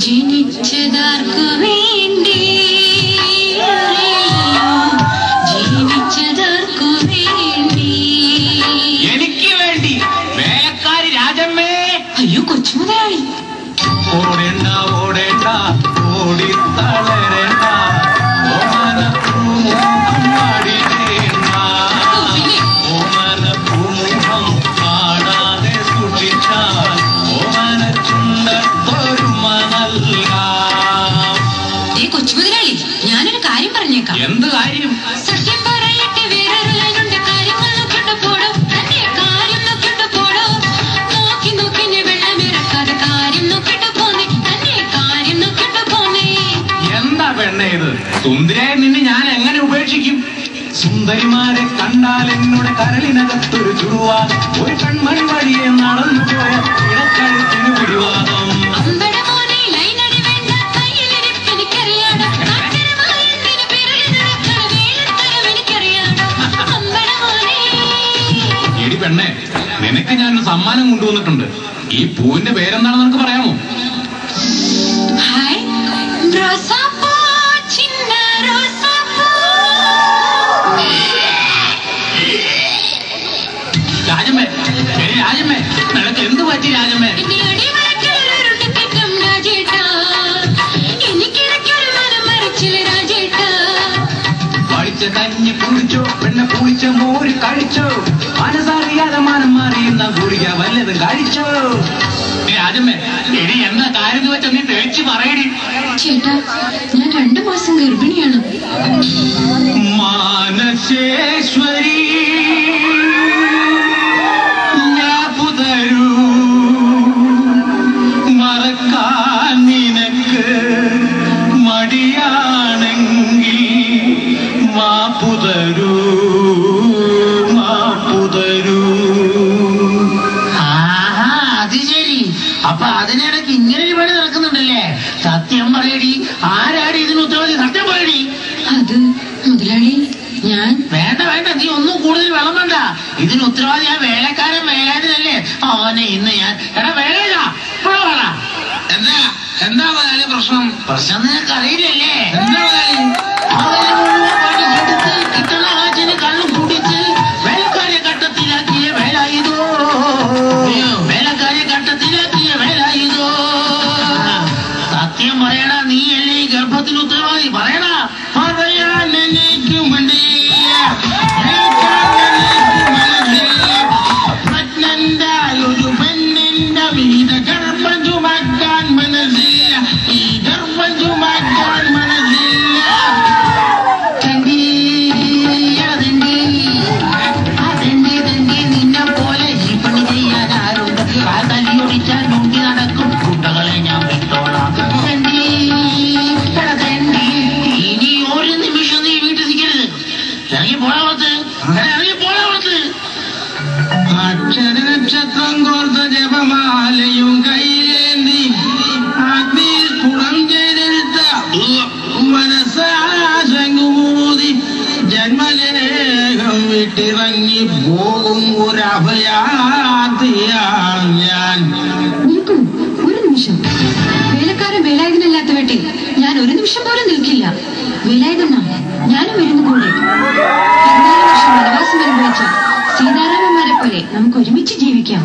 ജനിച്ചതാർക്കു വേണ്ടി ജീവിച്ചതാർക്കു വേണ്ടി എനിക്ക് വേണ്ടി വേലക്കാരി രാജമ്മേ. അയ്യോ കൊച്ചുമുതലാളി, ഓടേണ്ട ഓടേണ്ട ഓടി തളരേണ്ട ഓമന പൂമുഖം പാടാതെ സൂക്ഷിച്ചാൽ ഓമന ചുണ്ടത്തൊരുമ നൽകാം. കൊച്ചുമുതലാളി, ഞാനൊരു കാര്യം പറഞ്ഞേക്കാം. എന്ത് കാര്യം? സത്യം പറയട്ടെ, വേറൊരു ലൈനുണ്ട്. കാര്യങ്ങൾ നോക്കിട്ട് പോടോ, തന്നെ കാര്യം നോക്കിട്ട് പോടോ. നോക്കി നോക്കിനെ വെള്ളമിറക്കാതെ കാര്യം നോക്കിട്ട് പോന്നേ, തന്നെ കാര്യം നോക്കിട്ട് പോന്നേ. എന്താ പെണ്ണേ ഇത്? സുന്ദരിയായ നിന്നെ ഞാൻ എങ്ങനെ ഉപേക്ഷിക്കും? സുന്ദരിമാരെ കണ്ടാൽ എന്നോട് കരളിനകത്തൊരു ചുടുവാദം, ഒരു കൺമണി വഴിയെ നടന്നു പോയ ഇടക്കഴുത്തിന് പിടിവാദം. എടി പെണ്ണെ, നിനക്ക് ഞാനൊരു സമ്മാനം കൊണ്ടുവന്നിട്ടുണ്ട്. ഈ പൂവിന്റെ പേരെന്താണെന്ന് നിനക്ക് പറയാമോ? രാജമ്മേ, രാജമ്മേ, നിനക്ക് എന്ത് പറ്റി രാജമ്മേ? പഠിച്ച കഞ്ഞി കുടിച്ചോ, പെണ്ണെ കുളിച്ച മോര് കഴിച്ചോ, മനസ്സറിയാതെ മനം മാറിയുന്ന ഗുളിക വല്ലതും കഴിച്ചോ? രാജമ്മേ, എടി എന്താ കാര്യം വെച്ചാൽ നീ തേച്ച് പറയടി. ചേട്ടാ, ഞാൻ 2 മാസം ഗർഭിണിയാണ്. മാനസേശ്വരി പുതരൂ, മറക്കാൻ നിനക്ക് മടിയാണെങ്കിൽ മാപ്പുതരൂ, മാപ്പുതരൂ. അത് ശരി. അപ്പൊ അതിനിടയ്ക്ക് ഇങ്ങനൊരു പണി നടക്കുന്നുണ്ടല്ലേ? സത്യം പറയടി, ആരാടി ഇതിന് ഉത്തരവാദി? സത്യം പറയടി. അത് മുതലാളി, ഞാൻ. വേണ്ട വേണ്ട, നീ ഒന്നും കൂടുതൽ വെള്ളം വേണ്ട. ഇതിന് ഉത്തരവാദി ആ വേലക്കാരൻ വേലാതിനല്ലേ? അവനെ ഇന്ന് ഞാൻ. എടാ വേല, എന്താ എന്താ മുതലാളി പ്രശ്നം? പ്രശ്നം നിനക്ക് അറിയില്ലല്ലേ? എന്താ മുതലാളി? കിട്ടുന്ന കാച്ചിന് കള്ളും കുടിച്ച് വേലക്കാരെ കട്ടത്തിലാക്കിയ വേലായുധോ, വേലക്കാരെ കട്ടത്തിലാക്കിയ വേലായുധോ. സത്യം പറയടാ, നീ അല്ലേ ഈ ഗർഭത്തിന് ഉത്തരവാദി? പറയടാ. പറയാൻ എനിക്ക് ഒരു പെണ്ണിന്റെ വീട് ഗർഭം ചുമക്കാൻ മനസ്സില്ല, ഈ ഗർഭം ചുമക്കാൻ മനസ്സില്ല. നിന്നെ പോലെ ഈ പണി ചെയ്യാൻ ആരുണ്ട്? ആ തല്ലിയൊടിച്ചാൽ മുണ്ടി നടക്കും കുട്ടകളെ ഞാൻ വിട്ടോളാം. ഇനി ഒരു നിമിഷം നീ വീട്ടിൽ നിൽക്കരുത്. ഇറങ്ങി പോളാവത്ത്, ഇറങ്ങി പോളാവത്ത്. അക്ഷരനക്ഷത്രം കോർത്ത ജപമാലയും കയ്യിലേന്തി അഗ്നിസ്ഫുടം ചെയ്തെടുത്ത മനസ്സാശങ്കൂതി ജന്മലേഖം വിട്ടിറങ്ങി പോകും ഒരു അഭയാർത്ഥിയാണ് ഞാൻ. നിൽക്കൂ, ഒരു നിമിഷം. വേലക്കാരൻ വേലായുധനല്ലാത്ത വീട്ടിൽ ഞാൻ ഒരു നിമിഷം പോലും നിൽക്കില്ല. വേലായുധന, ഞാനും വരുന്നു കൂടെ. 14 വർഷം വനവാസം അനുഭവിച്ച സീതാരാമന്മാരെ പോലെ നമുക്ക് ഒരുമിച്ച് ജീവിക്കാം.